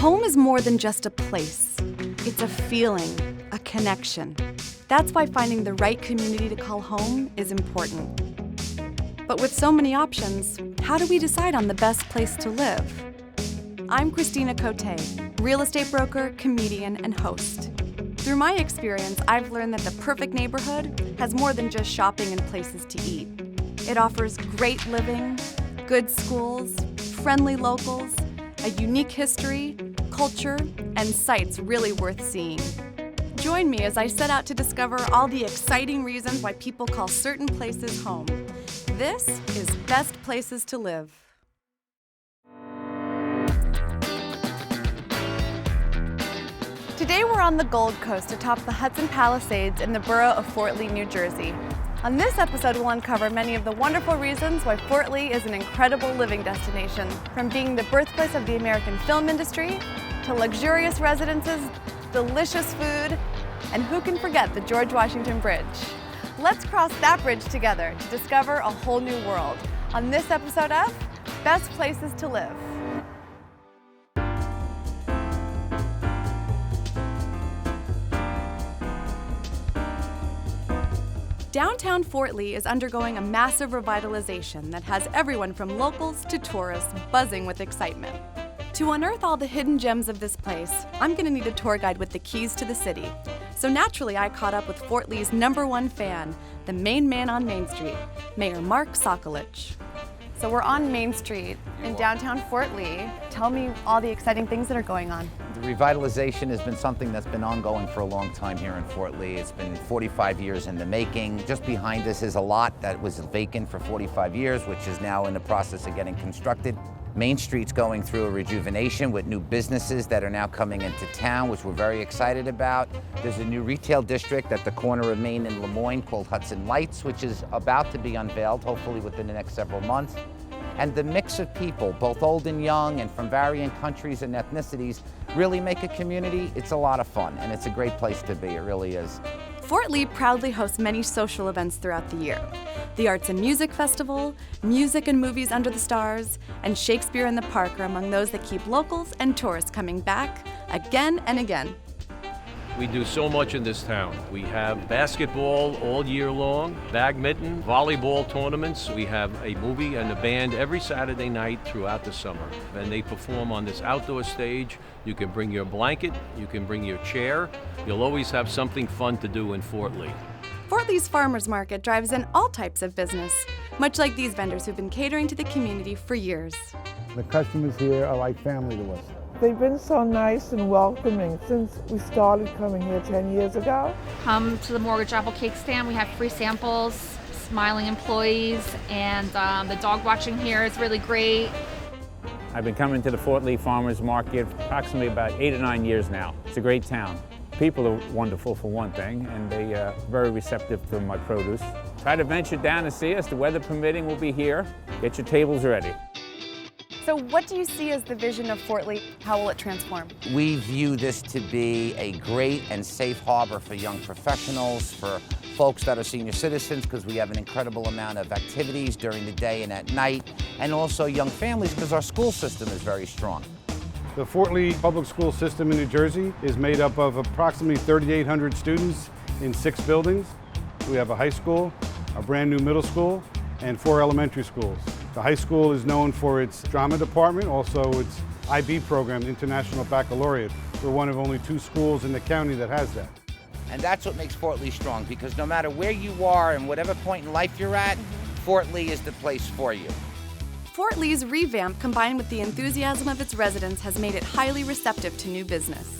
Home is more than just a place. It's a feeling, a connection. That's why finding the right community to call home is important. But with so many options, how do we decide on the best place to live? I'm Christina Cote, real estate broker, comedian, and host. Through my experience, I've learned that the perfect neighborhood has more than just shopping and places to eat. It offers great living, good schools, friendly locals, a unique history, culture, and sights really worth seeing. Join me as I set out to discover all the exciting reasons why people call certain places home. This is Best Places to Live. Today we're on the Gold Coast atop the Hudson Palisades in the borough of Fort Lee, New Jersey. On this episode, we'll uncover many of the wonderful reasons why Fort Lee is an incredible living destination, from being the birthplace of the American film industry, to luxurious residences, delicious food, and who can forget the George Washington Bridge? Let's cross that bridge together to discover a whole new world on this episode of Best Places to Live. Downtown Fort Lee is undergoing a massive revitalization that has everyone from locals to tourists buzzing with excitement. To unearth all the hidden gems of this place, I'm going to need a tour guide with the keys to the city. So naturally, I caught up with Fort Lee's #1 fan, the main man on Main Street, Mayor Mark Sokolich. So we're on Main Street in downtown Fort Lee. Tell me all the exciting things that are going on. The revitalization has been something that's been ongoing for a long time here in Fort Lee. It's been 45 years in the making. Just behind us is a lot that was vacant for 45 years, which is now in the process of getting constructed. Main Street's going through a rejuvenation with new businesses that are now coming into town, which we're very excited about. There's a new retail district at the corner of Main and Lemoyne called Hudson Lights, which is about to be unveiled, hopefully within the next several months. And the mix of people, both old and young and from varying countries and ethnicities, really make a community. It's a lot of fun, and it's a great place to be, it really is. Fort Lee proudly hosts many social events throughout the year. The Arts and Music Festival, Music and Movies Under the Stars, and Shakespeare in the Park are among those that keep locals and tourists coming back again and again. We do so much in this town. We have basketball all year long, badminton, volleyball tournaments. We have a movie and a band every Saturday night throughout the summer. And they perform on this outdoor stage. You can bring your blanket, you can bring your chair. You'll always have something fun to do in Fort Lee. Fort Lee's Farmers Market drives in all types of business, much like these vendors who've been catering to the community for years. The customers here are like family to us. They've been so nice and welcoming since we started coming here 10 years ago. Come to the Mortgage Apple Cake Stand. We have free samples, smiling employees, and the dog watching here is really great. I've been coming to the Fort Lee Farmers Market approximately about 8 or 9 years now. It's a great town. People are wonderful for one thing, and they are very receptive to my produce. Try to venture down and see us. The weather permitting, we'll be here. Get your tables ready. So what do you see as the vision of Fort Lee? How will it transform? We view this to be a great and safe harbor for young professionals, for folks that are senior citizens, because we have an incredible amount of activities during the day and at night, and also young families, because our school system is very strong. The Fort Lee public school system in New Jersey is made up of approximately 3,800 students in 6 buildings. We have a high school, a brand new middle school, and 4 elementary schools. The high school is known for its drama department, also its IB program, International Baccalaureate. We're one of only 2 schools in the county that has that. And that's what makes Fort Lee strong, because no matter where you are and whatever point in life you're at, Fort Lee is the place for you. Fort Lee's revamp, combined with the enthusiasm of its residents, has made it highly receptive to new business.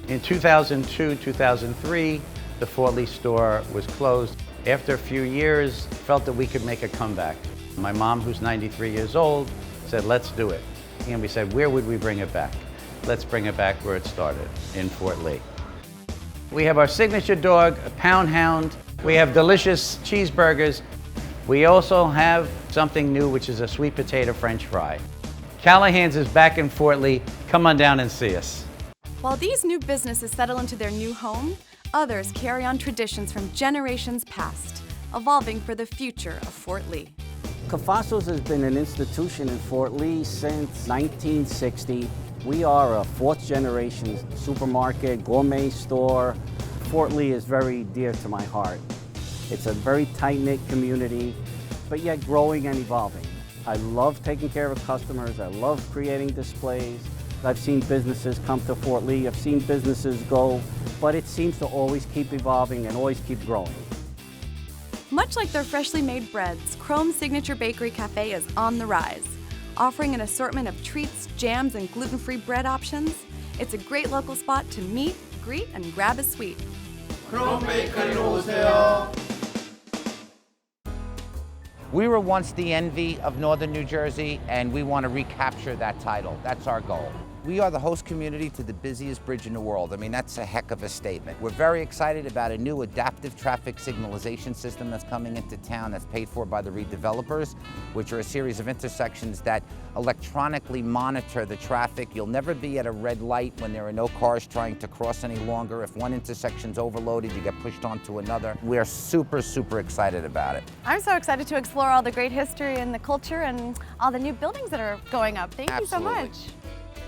In 2002, 2003, the Fort Lee store was closed. After a few years, felt that we could make a comeback. My mom, who's 93 years old, said, let's do it. And we said, where would we bring it back? Let's bring it back where it started, in Fort Lee. We have our signature dog, a Pound Hound. We have delicious cheeseburgers. We also have something new, which is a sweet potato French fry. Callahan's is back in Fort Lee. Come on down and see us. While these new businesses settle into their new home, others carry on traditions from generations past, evolving for the future of Fort Lee. Cafazos has been an institution in Fort Lee since 1960. We are a fourth generation supermarket, gourmet store. Fort Lee is very dear to my heart. It's a very tight-knit community, but yet growing and evolving. I love taking care of customers. I love creating displays. I've seen businesses come to Fort Lee. I've seen businesses go, but it seems to always keep evolving and always keep growing. Much like their freshly made breads, Chrome's Signature Bakery Cafe is on the rise. Offering an assortment of treats, jams, and gluten-free bread options, it's a great local spot to meet, greet, and grab a sweet. We were once the envy of Northern New Jersey, and we want to recapture that title. That's our goal. We are the host community to the busiest bridge in the world. I mean, that's a heck of a statement. We're very excited about a new adaptive traffic signalization system that's coming into town that's paid for by the redevelopers, which are a series of intersections that electronically monitor the traffic. You'll never be at a red light when there are no cars trying to cross any longer. If one intersection's overloaded, you get pushed onto another. We're super, super excited about it. I'm so excited to explore all the great history and the culture and all the new buildings that are going up. Thank you so much.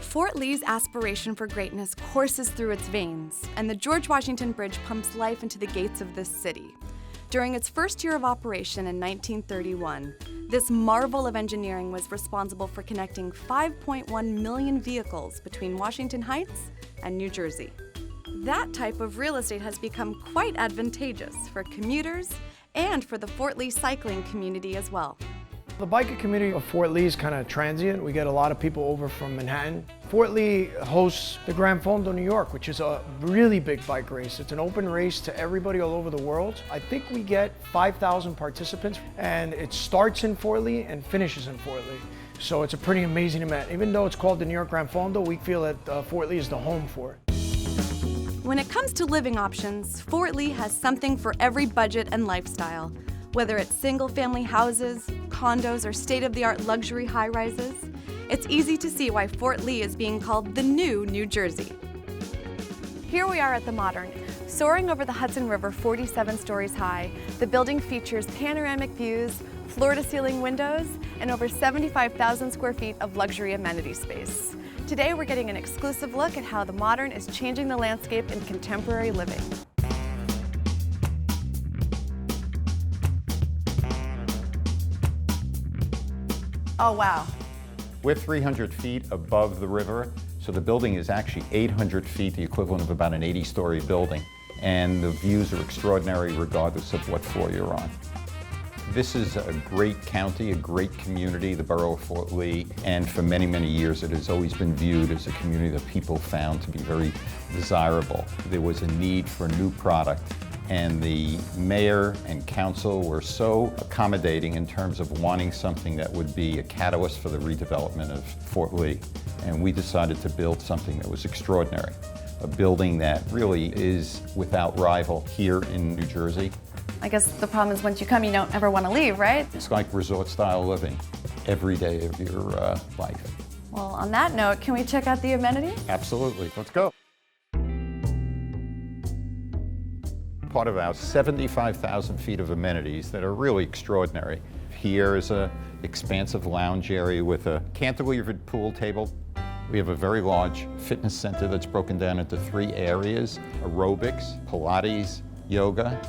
Fort Lee's aspiration for greatness courses through its veins, and the George Washington Bridge pumps life into the gates of this city. During its first year of operation in 1931, this marvel of engineering was responsible for connecting 5.1 million vehicles between Washington Heights and New Jersey. That type of real estate has become quite advantageous for commuters and for the Fort Lee cycling community as well. The biker community of Fort Lee is kind of transient. We get a lot of people over from Manhattan. Fort Lee hosts the Gran Fondo New York, which is a really big bike race. It's an open race to everybody all over the world. I think we get 5,000 participants, and it starts in Fort Lee and finishes in Fort Lee. So it's a pretty amazing event. Even though it's called the New York Gran Fondo, we feel that Fort Lee is the home for it. When it comes to living options, Fort Lee has something for every budget and lifestyle. Whether it's single-family houses, condos, or state-of-the-art luxury high-rises, it's easy to see why Fort Lee is being called the new New Jersey. Here we are at the Modern. Soaring over the Hudson River 47 stories high, the building features panoramic views, floor-to-ceiling windows, and over 75,000 square feet of luxury amenity space. Today we're getting an exclusive look at how the Modern is changing the landscape in contemporary living. Oh, wow. We're 300 feet above the river, so the building is actually 800 feet, the equivalent of about an 80-story building. And the views are extraordinary regardless of what floor you're on. This is a great county, a great community, the borough of Fort Lee, and for many, many years it has always been viewed as a community that people found to be very desirable. There was a need for a new product, and the mayor and council were so accommodating in terms of wanting something that would be a catalyst for the redevelopment of Fort Lee. And we decided to build something that was extraordinary, a building that really is without rival here in New Jersey. I guess the problem is once you come, you don't ever want to leave, right? It's like resort-style living every day of your life. Well, on that note, can we check out the amenities? Absolutely. Let's go. Part of our 75,000 feet of amenities that are really extraordinary. Here is an expansive lounge area with a cantilevered pool table. We have a very large fitness center that's broken down into 3 areas: aerobics, Pilates, yoga,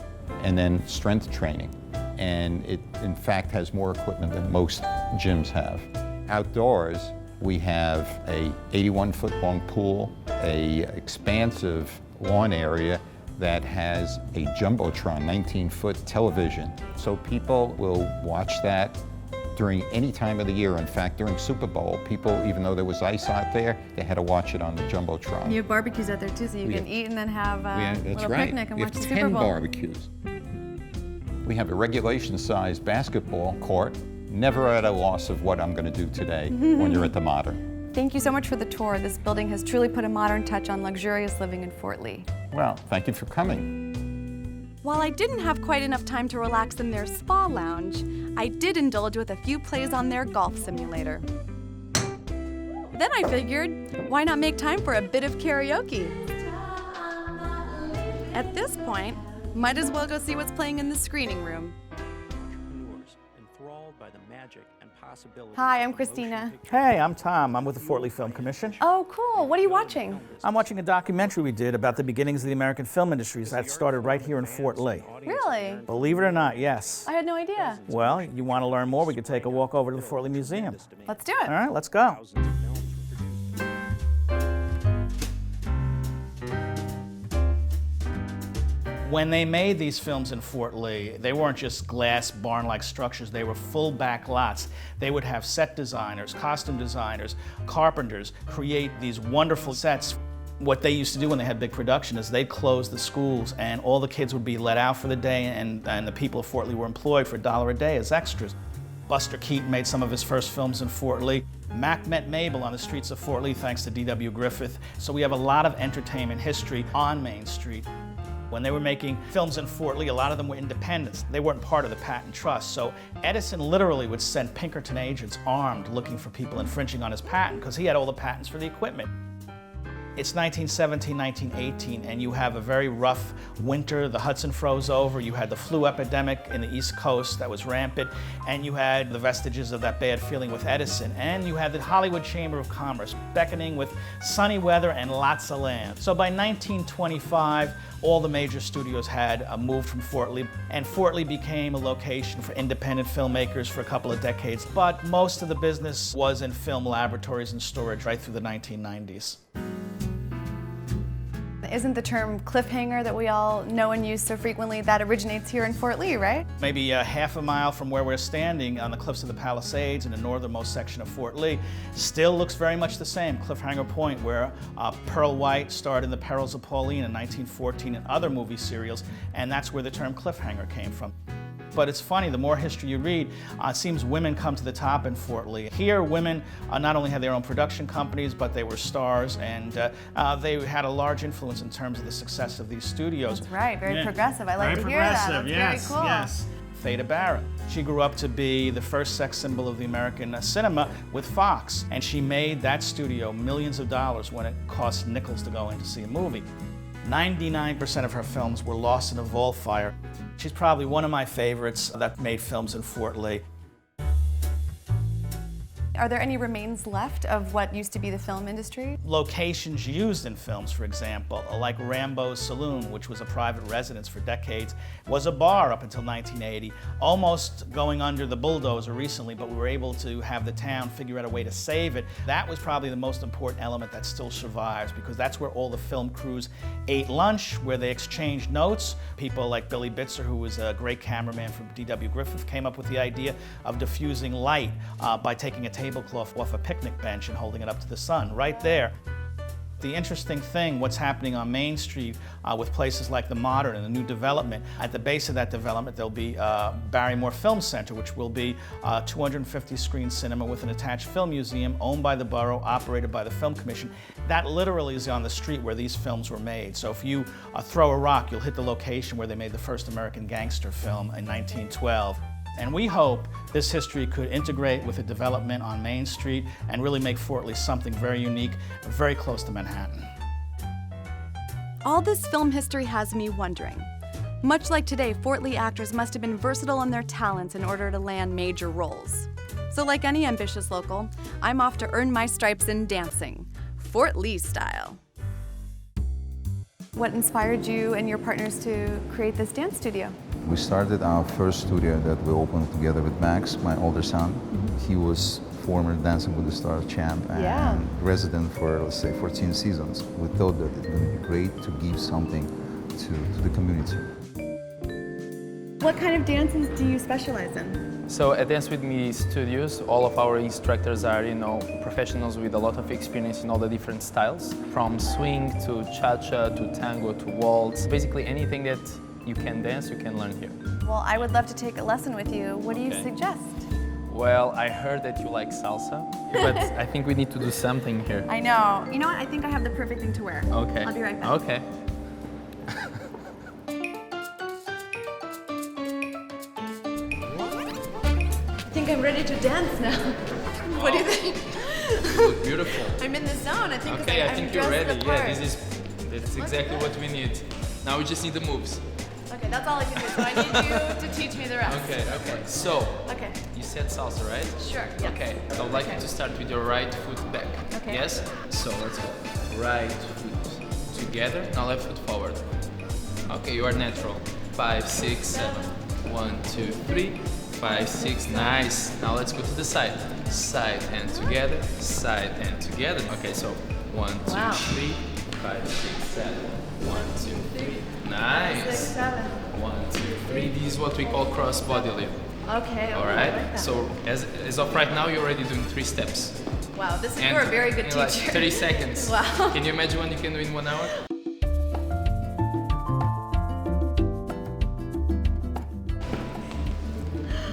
and then strength training. And it, in fact, has more equipment than most gyms have. Outdoors, we have a 81-foot long pool, a expansive lawn area that has a Jumbotron 19-foot television. So people will watch that during any time of the year. In fact, during Super Bowl, people, even though there was ice out there, they had to watch it on the Jumbotron. You have barbecues out there too, so you can eat and then have a little picnic and watch the Super We have 10 Bowl. barbecues. We have a regulation-sized basketball court, never at a loss of what I'm going to do today when you're at the Modern. Thank you so much for the tour. This building has truly put a modern touch on luxurious living in Fort Lee. Well, thank you for coming. While I didn't have quite enough time to relax in their spa lounge, I did indulge with a few plays on their golf simulator. Then I figured, why not make time for a bit of karaoke? At this point, might as well go see what's playing in the screening room. Entrepreneurs enthralled by by the magic and possibilities. Hi, I'm Christina. Hey, I'm Tom. I'm with the Fort Lee Film Commission. Oh, cool. What are you watching? I'm watching a documentary we did about the beginnings of the American film industries that started right here in Fort Lee. Really? Believe it or not, yes. I had no idea. Well, you want to learn more, we could take a walk over to the Fort Lee Museum. Let's do it. All right, let's go. When they made these films in Fort Lee, they weren't just glass barn-like structures, they were full back lots. They would have set designers, costume designers, carpenters create these wonderful sets. What they used to do when they had big production is they'd close the schools and all the kids would be let out for the day and the people of Fort Lee were employed for $1 a day as extras. Buster Keaton made some of his first films in Fort Lee. Mac met Mabel on the streets of Fort Lee thanks to D.W. Griffith. So we have a lot of entertainment history on Main Street. When they were making films in Fort Lee, a lot of them were independents. They weren't part of the patent trust. So Edison literally would send Pinkerton agents armed looking for people infringing on his patent because he had all the patents for the equipment. It's 1917, 1918, and you have a very rough winter. The Hudson froze over. You had the flu epidemic in the East Coast that was rampant, and you had the vestiges of that bad feeling with Edison, and you had the Hollywood Chamber of Commerce beckoning with sunny weather and lots of land. So by 1925, all the major studios had moved from Fort Lee, and Fort Lee became a location for independent filmmakers for a couple of decades, but most of the business was in film laboratories and storage right through the 1990s. Isn't the term cliffhanger that we all know and use so frequently, that originates here in Fort Lee, right? Maybe half a mile from where we're standing on the cliffs of the Palisades in the northernmost section of Fort Lee, still looks very much the same. Cliffhanger Point, where Pearl White starred in The Perils of Pauline in 1914 and other movie serials, and that's where the term cliffhanger came from. But it's funny, the more history you read, it seems women come to the top in Fort Lee. Here, women not only had their own production companies, but they were stars, and they had a large influence in terms of the success of these studios. That's right, very progressive. I like to hear that. That's yes, very cool. Yes. Theda Barrett. She grew up to be the first sex symbol of the American cinema with Fox, and she made that studio millions of dollars when it cost nickels to go in to see a movie. 99% of her films were lost in a vault fire. She's probably one of my favorites that made films in Fort Lee. Are there any remains left of what used to be the film industry? Locations used in films, for example, like Rambo's Saloon, which was a private residence for decades, was a bar up until 1980, almost going under the bulldozer recently, but we were able to have the town figure out a way to save it. That was probably the most important element that still survives, because that's where all the film crews ate lunch, where they exchanged notes. People like Billy Bitzer, who was a great cameraman from D.W. Griffith, came up with the idea of diffusing light by taking a tablecloth off a picnic bench and holding it up to the sun, right there. The interesting thing, what's happening on Main Street with places like the Modern and the new development, at the base of that development there'll be Barrymore Film Center, which will be a 250-screen cinema with an attached film museum owned by the borough, operated by the Film Commission. That literally is on the street where these films were made. So if you throw a rock, you'll hit the location where they made the first American gangster film in 1912. And we hope this history could integrate with the development on Main Street and really make Fort Lee something very unique, very close to Manhattan. All this film history has me wondering. Much like today, Fort Lee actors must have been versatile in their talents in order to land major roles. So like any ambitious local, I'm off to earn my stripes in dancing, Fort Lee style. What inspired you and your partners to create this dance studio? We started our first studio that we opened together with Max, my older son. He was former Dancing with the Stars champ and resident for, let's say, 14 seasons. We thought that it would be great to give something to the community. What kind of dances do you specialize in? So at Dance With Me Studios, all of our instructors are, professionals with a lot of experience in all the different styles, from swing to cha-cha to tango to waltz. Basically anything that you can dance, you can learn here. Well, I would love to take a lesson with you. What do you suggest? Well, I heard that you like salsa, but I think we need to do something here. I know. You know what? I think I have the perfect thing to wear. Okay. I'll be right back. Okay. I think I'm ready to dance now. Wow. What do you think? You look beautiful. I'm in the zone. I think. Okay, I think you're ready. Yeah, that's exactly what we need. Now we just need the moves. Okay, that's all I can do. So I need you to teach me the rest. Okay. So, Okay. you said salsa, right? Sure. Yes. Okay. I would like you to start with your right foot back. Okay. Yes? So, let's go. Right foot together. Now left foot forward. Okay, you are natural. 5, 6, 7. 1, 2, 3. 5, 6. Nice. Now let's go to the side. Side and together. Side and together. Okay, so 1, 2, Wow. 3. 5, 6, 7. 1, 2, 3. Nice. 6, 7. 1, 2, 3. This is what we call cross body lift. Okay. All I right. like that. So as of right now, you're already doing 3 steps. Wow, this is And you're a very good in teacher. like 30 seconds. Wow. Can you imagine what you can do in 1 hour?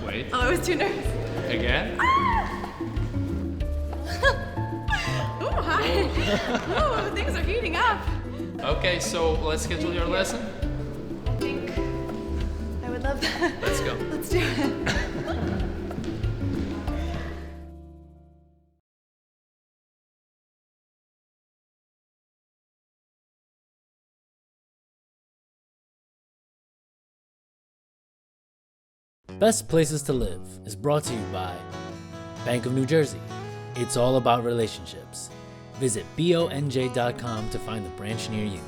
Wait. Oh, I was too nervous. Again. Ooh, hi. Ooh, things are heating up. Okay, so let's schedule your lesson. I think I would love that. Let's go. Let's do it. Best Places to Live is brought to you by Bank of New Jersey. It's all about relationships. Visit bonj.com to find the branch near you.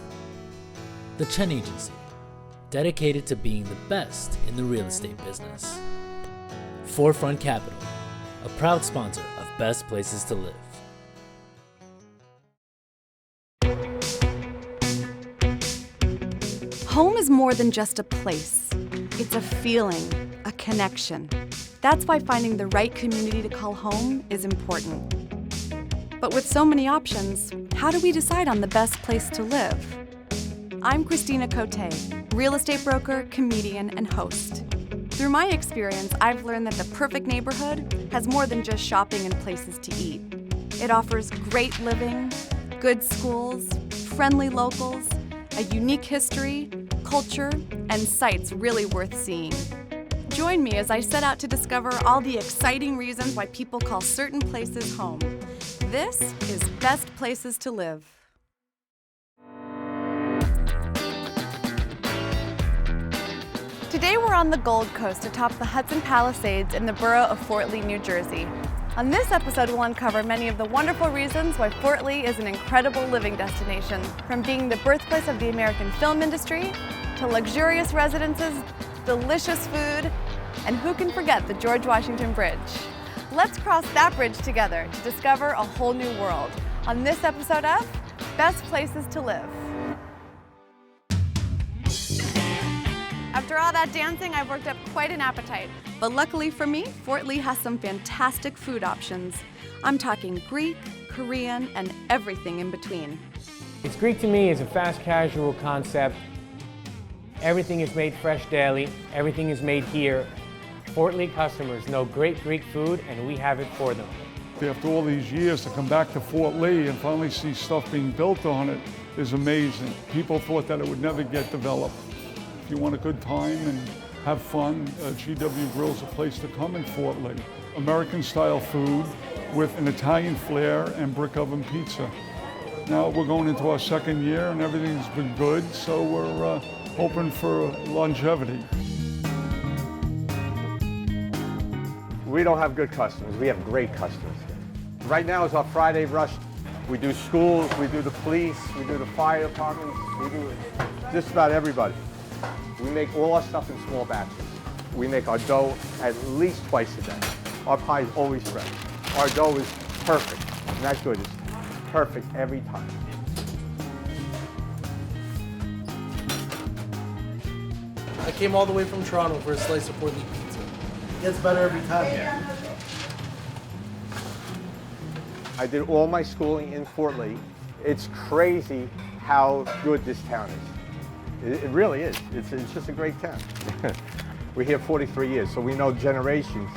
The Chen Agency, dedicated to being the best in the real estate business. Forefront Capital, a proud sponsor of Best Places to Live. Home is more than just a place. It's a feeling, a connection. That's why finding the right community to call home is important. But with so many options, how do we decide on the best place to live? I'm Christina Cote, real estate broker, comedian, and host. Through my experience, I've learned that the perfect neighborhood has more than just shopping and places to eat. It offers great living, good schools, friendly locals, a unique history, culture, and sights really worth seeing. Join me as I set out to discover all the exciting reasons why people call certain places home. This is Best Places to Live. Today we're on the Gold Coast atop the Hudson Palisades in the borough of Fort Lee, New Jersey. On this episode, we'll uncover many of the wonderful reasons why Fort Lee is an incredible living destination, from being the birthplace of the American film industry, to luxurious residences, delicious food, and who can forget the George Washington Bridge? Let's cross that bridge together to discover a whole new world on this episode of Best Places to Live. After all that dancing, I've worked up quite an appetite. But luckily for me, Fort Lee has some fantastic food options. I'm talking Greek, Korean, and everything in between. It's Greek to me is a fast casual concept. Everything is made fresh daily. Everything is made here. Fort Lee customers know great Greek food, and we have it for them. After all these years, to come back to Fort Lee and finally see stuff being built on it is amazing. People thought that it would never get developed. If you want a good time and have fun, GW Grill's a place to come in Fort Lee. American-style food with an Italian flair and brick oven pizza. Now we're going into our second year and everything's been good, so we're hoping for longevity. We don't have good customers, we have great customers. Right now is our Friday rush. We do schools, we do the police, we do the fire departments, we do just about everybody. We make all our stuff in small batches. We make our dough at least twice a day. Our pie is always fresh. Our dough is perfect, not good, it's perfect every time. I came all the way from Toronto for a slice of Fort Lee pizza. It gets better every time. I did all my schooling in Fort Lee. It's crazy how good this town is. It really is. It's just a great town. We're here 43 years, so we know generations.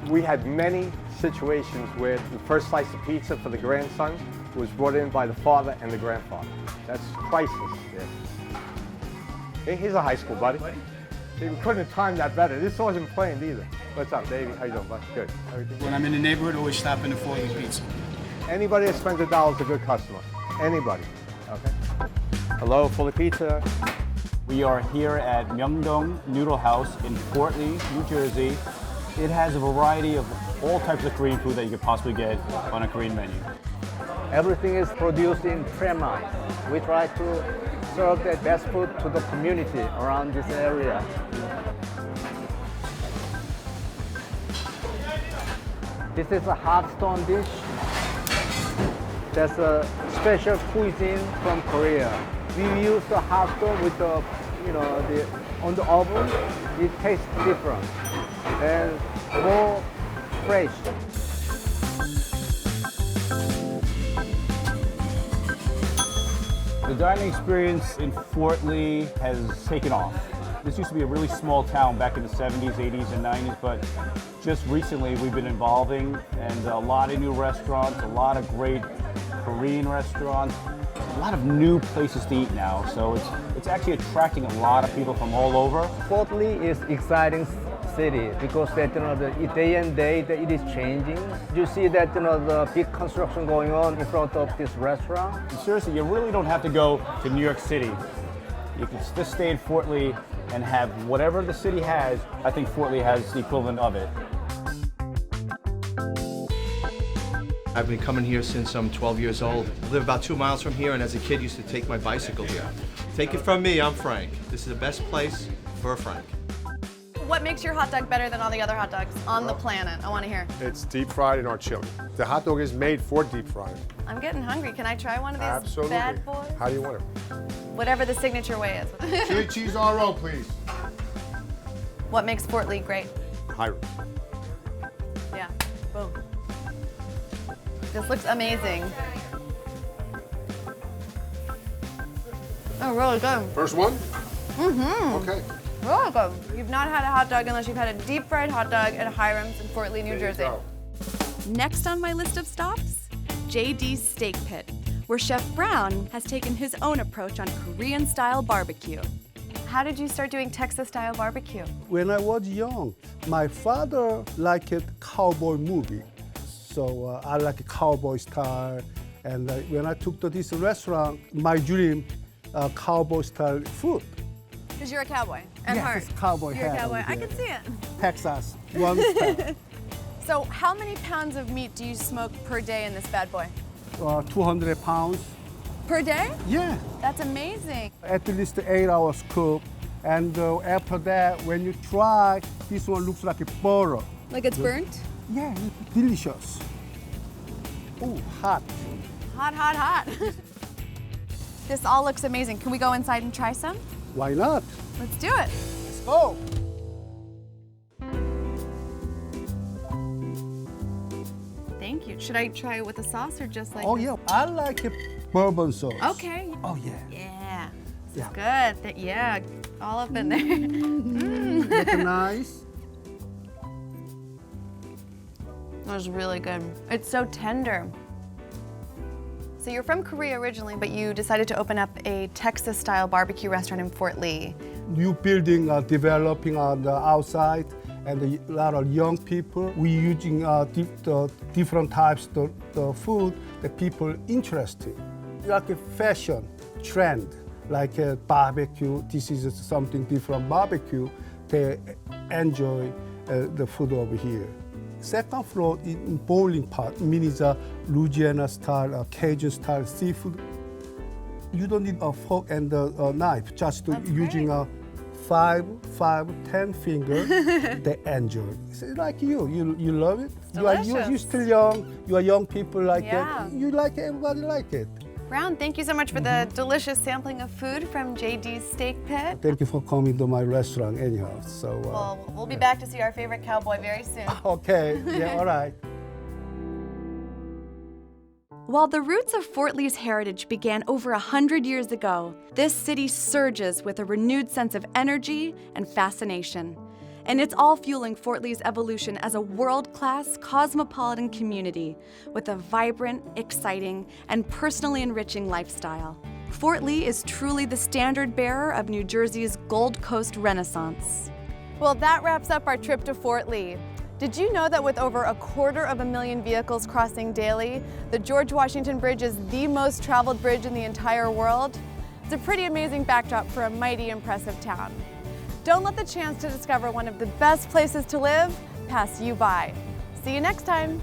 We had many situations where the first slice of pizza for the grandson was brought in by the father and the grandfather. That's priceless. Yeah. He's a high school buddy. We couldn't have timed that better. This wasn't planned either. What's up, baby? How you doing, bud? Good. Everything good? When I'm in the neighborhood, always stop in the Fort Lee Pizza. Anybody that spends $1 is a good customer. Anybody. Okay. Hello, Fort Lee Pizza. We are here at Myeongdong Noodle House in Fort Lee, New Jersey. It has a variety of all types of Korean food that you could possibly get on a Korean menu. Everything is produced in premise. We try to serve the best food to the community around this area. This is a hot stone dish. That's a special cuisine from Korea. We use the hot stone with the, on the oven. It tastes different and more fresh. The dining experience in Fort Lee has taken off. This used to be a really small town back in the 70s, 80s, and 90s, but just recently we've been evolving, and a lot of new restaurants, a lot of great Korean restaurants, a lot of new places to eat now. So it's actually attracting a lot of people from all over. Fort Lee is exciting city because that the day and day that it is changing. You see that the big construction going on in front of this restaurant. Seriously, you really don't have to go to New York City. You can just stay in Fort Lee and have whatever the city has. I think Fort Lee has the equivalent of it. I've been coming here since I'm 12 years old. I live about 2 miles from here, and as a kid used to take my bicycle here. Take it from me, I'm Frank. This is the best place for a Frank. What makes your hot dog better than all the other hot dogs on the planet? I want to hear. It's deep fried in our chili. The hot dog is made for deep frying. I'm getting hungry. Can I try one of these Absolutely. bad boys? How do you want it? Whatever the signature way is. Chili cheese RO, please. What makes Fort Lee great? High roast. Yeah, boom. This looks amazing. Oh, really good. First one? Mm-hmm. Okay. Really good. You've not had a hot dog unless you've had a deep fried hot dog at Hiram's in Fort Lee, New Jersey. Next on my list of stops, JD's Steak Pit, where Chef Brown has taken his own approach on Korean-style barbecue. How did you start doing Texas-style barbecue? When I was young, my father liked cowboy movie. So I like a cowboy style. And when I took to this restaurant, my dream, cowboy style food. Because you're a cowboy at yes, heart. It's cowboy You're a hat cowboy. over I there. can see it. Texas, one style. So how many pounds of meat do you smoke per day in this bad boy? 200 pounds. Per day? Yeah. That's amazing. At least 8 hours cook. And after that, when you try, this one looks like a butter. Like it's burnt? Yeah, it's delicious. Oh, hot. Hot, hot, hot. This all looks amazing. Can we go inside and try some? Why not? Let's do it. Let's go. Thank you. Should I try it with a sauce or just like Oh, this? yeah. I like a bourbon sauce. Okay. Oh, yeah. Yeah. This Yeah. is good. Yeah, all up in there. Mm. Looking nice. That was really good. It's so tender. So you're from Korea originally, but you decided to open up a Texas-style barbecue restaurant in Fort Lee. New building developing on the outside, and a lot of young people. We using the different types of the food that people interested. Like a fashion trend, like a barbecue. This is something different barbecue. They enjoy the food over here. Second floor in bowling part, meaning the Louisiana style, Cajun style seafood. You don't need a fork and a knife, just using a 10 finger. They enjoy. It's like you love it. You're still young. You are young people like Yeah. it. You like it. Everybody like it. Brown, thank you so much for the delicious sampling of food from JD's Steak Pit. Thank you for coming to my restaurant anyhow. So. Well, we'll be back to see our favorite cowboy very soon. Okay. Yeah. All right. While the roots of Fort Lee's heritage began over 100 years ago, this city surges with a renewed sense of energy and fascination. And it's all fueling Fort Lee's evolution as a world-class cosmopolitan community with a vibrant, exciting, and personally enriching lifestyle. Fort Lee is truly the standard bearer of New Jersey's Gold Coast Renaissance. Well, that wraps up our trip to Fort Lee. Did you know that with over 250,000 vehicles crossing daily, the George Washington Bridge is the most traveled bridge in the entire world? It's a pretty amazing backdrop for a mighty impressive town. Don't let the chance to discover one of the best places to live pass you by. See you next time.